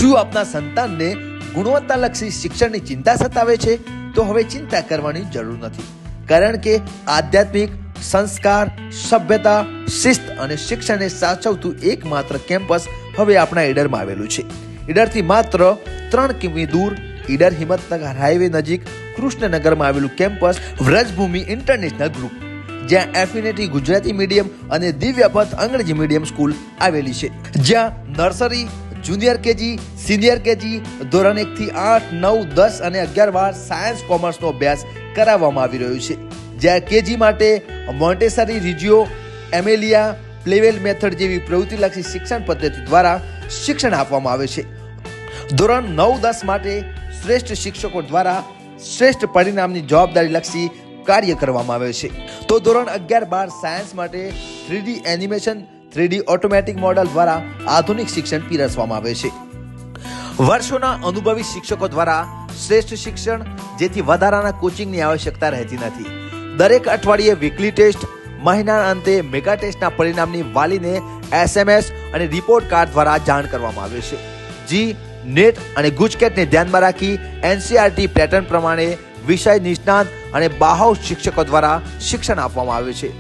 શું આપના સંતાનને ગુણવત્તાલક્ષી શિક્ષણની ચિંતા સતાવે છે? તો હવે ચિંતા કરવાની જરૂર નથી, કારણ કે આધ્યાત્મિક સંસ્કાર, સભ્યતા, શિસ્ત અને શિક્ષણને સાચવતું એકમાત્ર કેમ્પસ હવે આપણા ઈડરમાં આવેલું છે. ઈડરથી માત્ર 3 કિમી દૂર ઈડર હિંમતનગર હાઈવે નજીક કૃષ્ણનગરમાં આવેલું કેમ્પસ વ્રજભૂમિ ઇન્ટરનેશનલ ગ્રુપ, જ્યાં એફિનિટી ગુજરાતી મીડિયમ અને દિવ્યપથ અંગ્રેજી મીડિયમ સ્કૂલ આવેલી છે, જ્યાં nursery, junior KG, senior KG, ધોરણ 1 થી 8, 9, 10 અને 11 સાયન્સ કોમર્સનો અભ્યાસ કરાવવામાં આવી રહ્યો છે. જ્યાં કેજી માટે મોન્ટેસરી, રિજિયો, એમેલિયા, પ્લેવેલ મેથડ જેવી પ્રવૃત્તિલક્ષી શિક્ષણ પદ્ધતિ દ્વારા શિક્ષણ આપવામાં આવે છે. ધોરણ 9-10 માટે શ્રેષ્ઠ શિક્ષકો દ્વારા શ્રેષ્ઠ પરિણામની જવાબદારીલક્ષી કાર્ય કરવામાં આવે છે. તો ધોરણ 11-12 સાયન્સ માટે 3D animation, 3D automatic model દ્વારા આધુનિક શિક્ષણ પીરસવામાં આવે છે. વર્ષોના અનુભવી શિક્ષકો દ્વારા શ્રેષ્ઠ શિક્ષણ, જેથી વધારાના કોચિંગની આવશ્યકતા રહેતી નથી. દરેક અઠવાડિયે વીકલી ટેસ્ટ, મહિનાના અંતે મેગા ટેસ્ટના પરિણામની વાલીને SMS અને રિપોર્ટ કાર્ડ દ્વારા જાણ કરવામાં આવે છે. જી, નેટ અને ગુજકેટને ધ્યાનમાં રાખી NCERT પેટર્ન પ્રમાણે વિષય નિષ્ણાત અને બાહુસ શિક્ષકો દ્વારા શિક્ષણ આપવામાં આવે છે.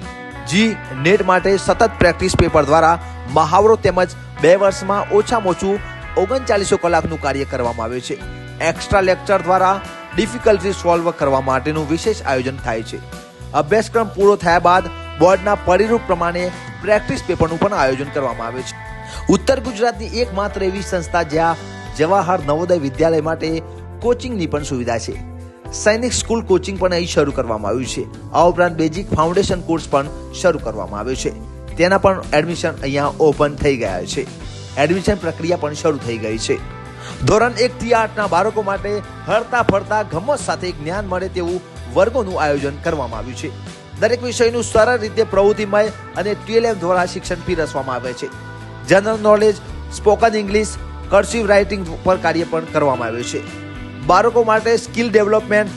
જી, નેટ માટે સતત પ્રેક્ટિસ પેપર દ્વારા મહાવરો તેમજ 2 વર્ષમાં ઓછામાં ઓછું 3900 કલાકનું કાર્ય કરવામાં આવે છે. એક્સ્ટ્રા લેક્ચર દ્વારા ડિફિકલ્ટી સોલ્વ કરવા માટેનું વિશેષ આયોજન થાય છે. અભ્યાસક્રમ પૂરો થયા બાદ બોર્ડના પરિરૂપ પ્રમાણે પ્રેક્ટિસ પેપરનું પણ આયોજન કરવામાં આવે છે. ઉત્તર ગુજરાતની એકમાત્ર એવી સંસ્થા જ્યાં જવાહર નવોદય વિદ્યાલય માટે કોચિંગની પણ સુવિધા છે. સૈનિક સ્કૂલ કોચિંગ પણ અહીં શરૂ કરવામાં આવ્યું છે. આ ઉપરાંત બેઝિક ફાઉન્ડેશન કોર્સ પણ શરૂ કરવામાં આવ્યો છે. તેના પણ એડમિશન અહીંયા ઓપન થઈ ગયા છે. એડમિશન પ્રક્રિયા પણ શરૂ થઈ ગઈ છે. ધોરણ 1 થી 8 ના બાળકો માટે હરતા ફરતા ગમત સાથે જ્ઞાન મળે તેવું વર્ગોનું આયોજન કરવામાં આવ્યું છે. દરેક વિષયનું સરળ રીતે પ્રવૃત્તિમય અને TLM દ્વારા શિક્ષણ પીરસવામાં આવે છે. General knowledge, spoken English, cursive writing પર કાર્ય પણ કરવામાં આવે છે. બાળકો માટે સ્કિલ ડેવલપમેન્ટ,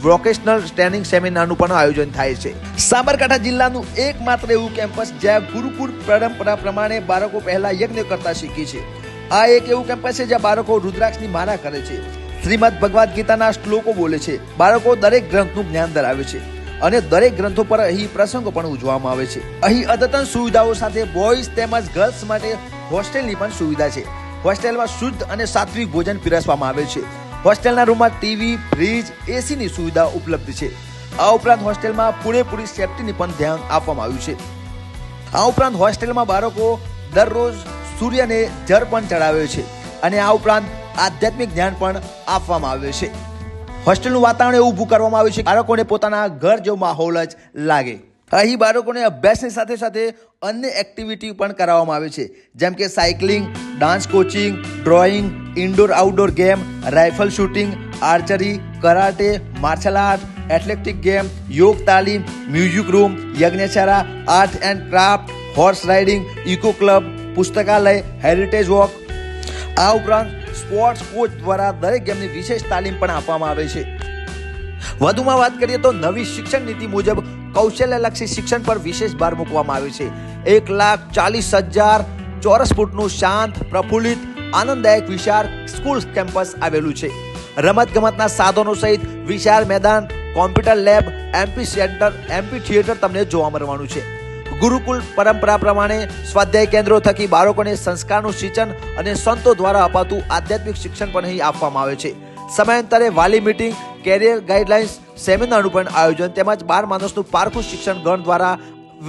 વોકેશનલ ટ્રેનિંગ સેમિનારનું પણ આયોજન થાય છે. સાબરકાંઠા જિલ્લાનું એકમાત્ર એવું કેમ્પસ જ્યાં ગુરુકુળ પરંપરા પ્રમાણે બાળકો પહેલા યજ્ઞ કરતા શીખે છે. આ એક એવું કેમ્પસ છે જ્યાં બાળકો રુદ્રાક્ષની માળા કરે છે, શ્રીમદ ભગવદ ગીતાના શ્લોકો બોલે છે. બાળકો દરેક ગ્રંથનું જ્ઞાન ધરાવે છે અને દરેક ગ્રંથો પર અહીં પ્રસંગો પણ ઉજવવામાં આવે છે. અહીં અદ્યતન સુવિધાઓ સાથે બોયઝ તેમજ ગર્લ્સ માટે હોસ્ટેલની પણ સુવિધા છે. હોસ્ટેલમાં શુદ્ધ અને સાત્વિક ભોજન પીરસવામાં આવે છે. હોસ્ટેલના રૂમમાં ટીવી, ફ્રીજ, એસીની સુવિધા ઉપલબ્ધ છે. આ ઉપરાંત હોસ્ટેલમાં પૂરેપૂરી સેફટીની પણ ધ્યાન આપવામાં આવ્યું છે. આ ઉપરાંત હોસ્ટેલમાં બાળકો દરરોજ સૂર્યને જળ પણ ચડાવે છે અને આ ઉપરાંત આધ્યાત્મિક જ્ઞાન પણ આપવામાં આવે છે. હોસ્ટેલનું વાતાવરણ એવું ઊભું કરવામાં આવ્યું છે બાળકોને પોતાના ઘર જેવો માહોલ જ લાગે. અહીં બાળકોને અભ્યાસની સાથે સાથે અન્ય એક્ટિવિટી પણ કરાવવામાં આવે છે, જેમ કે cycling, dance coaching, drawing, indoor outdoor game, rifle shooting, archery, karate, martial art, athletic game, yoga તાલીમ, મ્યુઝિક રૂમ, યજ્ઞશાળા, art and craft, horse riding, eco club, પુસ્તકાલય, હેરિટેજ વોક. આ ઉપરાંત સ્પોર્ટ્સ કોચ દ્વારા દરેક ગેમની વિશેષ તાલીમ પણ આપવામાં આવે છે. વધુમાં વાત કરીએ તો નવી શિક્ષણ નીતિ મુજબ કૌશલ્યલક્ષી શિક્ષણ પર વિશેષ ભાર મૂકવામાં આવ્યો છે. 1,40,000 ચોરસ ફૂટનું શાંત, પ્રફુલ્લિત, આનંદદાયક વિશાળ સ્કૂલ કેમ્પસ આવેલું છે. રમતગમતના સાધનો સહિત વિશાળ મેદાન, computer lab, MP centre, MP theatre તમને જોવા મળવાનું છે. ગુરુકુળ પરંપરા પ્રમાણે સ્વાધ્યાય કેન્દ્રો થકી બાળકોને સંસ્કારનું સિંચન અને સંતો દ્વારા અપાતું આધ્યાત્મિક શિક્ષણ પણ અહીં આપવામાં આવે છે. સમયાંતરે વાલી મીટિંગ, કેરિયર ગાઈડલાઇન્સ, સેમિનારનું પણ આયોજન તેમજ 12 માણસનું પારખું શિક્ષણ ગણ દ્વારા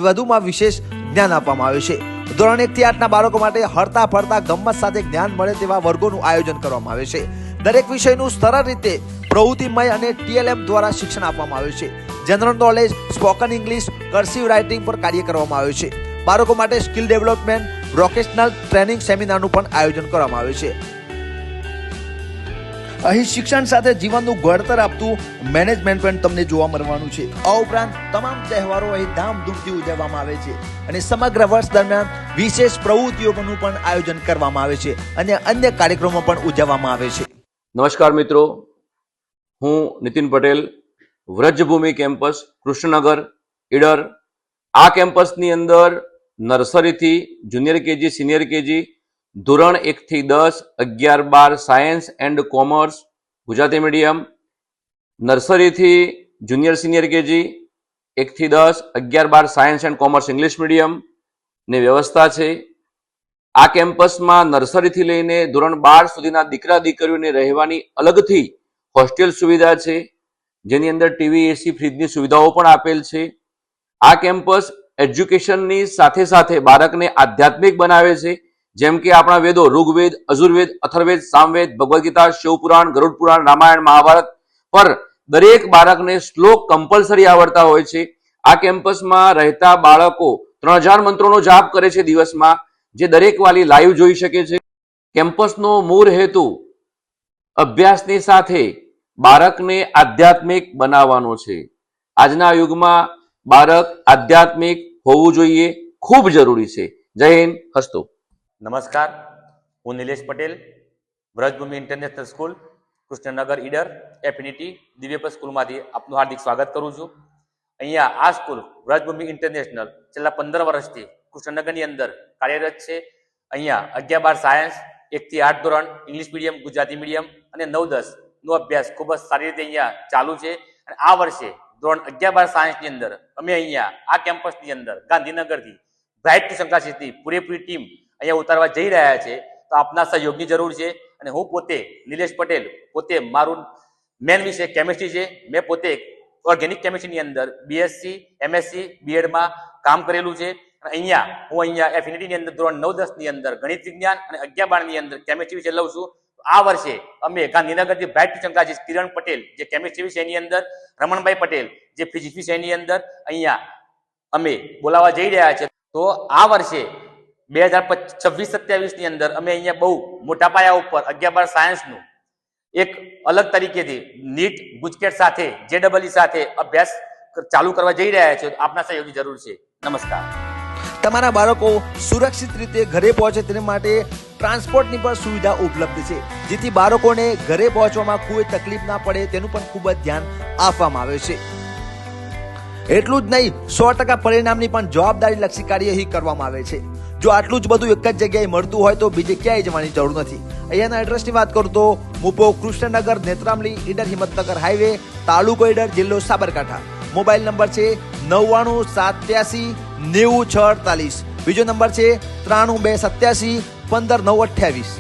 વધુમાં વિશેષ જ્ઞાન આપવામાં આવે છે. ધોરણ 1 થી 8 ના બાળકો માટે હરતા ફરતા ગમ્મત સાથે જ્ઞાન મળે તેવા વર્ગોનું આયોજન કરવામાં આવે છે. દરેક વિષયનું સરળ રીતે પ્રવૃત્તિમય અને TLM દ્વારા શિક્ષણ આપવામાં આવે છે. General knowledge, spoken English, cursive writing પર કાર્ય કરવામાં આવે છે. બાળકો માટે સ્કિલ ડેવલપમેન્ટ, વોકેશનલ ટ્રેનિંગ સેમિનારનું પણ આયોજન કરવામાં આવે છે. અહીં શિક્ષણ સાથે જીવનનું ઘડતર આપતું મેનેજમેન્ટ પણ તમને જોવા મળવાનું છે. આ ઉપરાંત તમામ તહેવારો અહીં ધામધૂમથી ઉજવવામાં આવે છે અને સમગ્ર વર્ષ દરમિયાન વિશેષ પ્રવૃત્તિઓનું પણ આયોજન કરવામાં આવે છે અને અન્ય કાર્યક્રમો પણ ઉજવવામાં આવે છે. નમસ્કાર મિત્રો, હું નીતિન પટેલ, વ્રજભૂમિ કેમ્પસ કૃષ્ણનગર ઈડર. આ કેમ્પસની અંદર નર્સરીથી જુનિયર કેજી, સિનિયર કેજી, ધોરણ 1 થી 10, 11, 12 science and commerce Gujarati medium, નર્સરીથી જુનિયર સિનિયર કેજી 1 થી 10, 11, 12 science and commerce English medium ની વ્યવસ્થા છે. આ કેમ્પસમાં નર્સરીથી લઈને ધોરણ 12 સુધીના દીકરા દીકરીઓને રહેવાની અલગથી હોસ્ટેલ સુવિધા છે, જેની અંદર ટીવી, એસી, ફ્રીજની સુવિધાઓ પણ આપેલ છે. આ કેમ્પસ એજ્યુકેશનની સાથે સાથે બાળકને આધ્યાત્મિક બનાવે છે, જેમ કે આપણા વેદો ઋગ્વેદ, અજુર્વેદ, અથર્વવેદ, સામવેદ, ભગવદ્ ગીતા, શિવપુરાણ, ગરુડ પુરાણ, રામાયણ, મહાભારત પર દરેક બાળકને શ્લોક કમ્પલસરી આવડતા હોય છે. આ કેમ્પસમાં રહેતા બાળકો 3000 મંત્રોનો જાપ કરે છે દિવસમાં, જે દરેક વાલી લાઈવ જોઈ શકે છે. કેમ્પસનો મૂળ હેતુ અભ્યાસની સાથે બાળકને આધ્યાત્મિક બનાવવાનો છે. આજના યુગમાં બાળક આધ્યાત્મિક હોવું જોઈએ, ખૂબ જરૂરી છે. જય હિન્દ, હસ્તો. નમસ્કાર, હું Nilesh Patel, Vrajbhoomi international school, Krishnanagar, Idar, affinity દિવ્યપ સ્કૂલમાંથી આપનું હાર્દિક સ્વાગત કરું છું. અહીંયા આ સ્કૂલ વ્રજભૂમિ ઇન્ટરનેશનલ છેલ્લા 15 વર્ષથી કૃષ્ણનગરની અંદર કાર્યરત છે. અહીંયા 11-12 સાયન્સ, 1 થી 8 ધોરણ ઇંગ્લિશ મીડિયમ, ગુજરાતી મીડિયમ અને 9-10 નો અભ્યાસ ખૂબ જ સારી રીતે અહીંયા ચાલુ છે. અને આ વર્ષે ધોરણ 11-12 સાયન્સની અંદર અમે અહીંયા આ કેમ્પસની અંદર ગાંધીનગરથી બ્રાઇટ ટુ શંકાશીથી પૂરેપૂરી ટીમ અહીંયા ઉતારવા જઈ રહ્યા છે. તો આપના સહયોગની જરૂર છે. અને હું પોતે નિલેશ પટેલ, પોતે મારું મેન વિષય કેમિસ્ટ્રી છે. મેં પોતે ઓર્ગેનિક કેમિસ્ટ્રીની અંદર બીએસસી, એમએસસી, બીએડમાં કામ કરેલું છે. અને હું અહીંયા એફિનિટીની અંદર ધોરણ 9-10 ની અંદર ગણિત વિજ્ઞાન અને 11-12 ની અંદર કેમિસ્ટ્રી વિષય લઉં છું. આ વર્ષે અમે ગાંધીનગરથી બ્રાઇટ ટુ શંકાશી કિરણ પટેલ જે કેમિસ્ટ્રી વિષયની અંદર, રમણભાઈ પટેલ જે ફિઝિક્સ વિષયની અંદર અહીંયા અમે બોલાવવા જઈ રહ્યા છે. તો આ વર્ષે 2026-27 ની અંદર અમે અહીંયા બહુ મોટા પાયા ઉપર 11-12 સાયન્સનું એક અલગ તરીકેથી નીટ, ગુજકેટ સાથે, JEE સાથે અભ્યાસ ચાલુ કરવા જઈ રહ્યા છે. આપના સહયોગની જરૂર છે. નમસ્કાર. તમારા બાળકો સુરક્ષિત રીતે ઘરે પહોંચે તે માટે ટ્રાન્સપોર્ટની પણ સુવિધા ઉપલબ્ધ છે, જેથી બાળકોને ઘરે પહોંચવામાં કોઈ તકલીફ ના પડે તેનું પણ ખૂબ જ ધ્યાન આપવામાં આવે છે. એટલું જ નહીં, 100% પરિણામની પણ જવાબદારી લક્ષી કાર્યવાહી કરવામાં આવે છે. જો આટલું જ બધું એક જ જગ્યાએ મળતું હોય તો બીજે ક્યાંય જવાની જરૂર નથી. અહીંયાના એડ્રેસની વાત કરું તો મુપો કૃષ્ણનગર, નેત્રામલી, ઈડર, હિંમતનગર હાઈવે, તાલુકો ઈડર, જિલ્લો સાબરકાંઠા. મોબાઈલ નંબર છે 99 87 90 6 48. બીજો નંબર છે 93 287 15 9 28.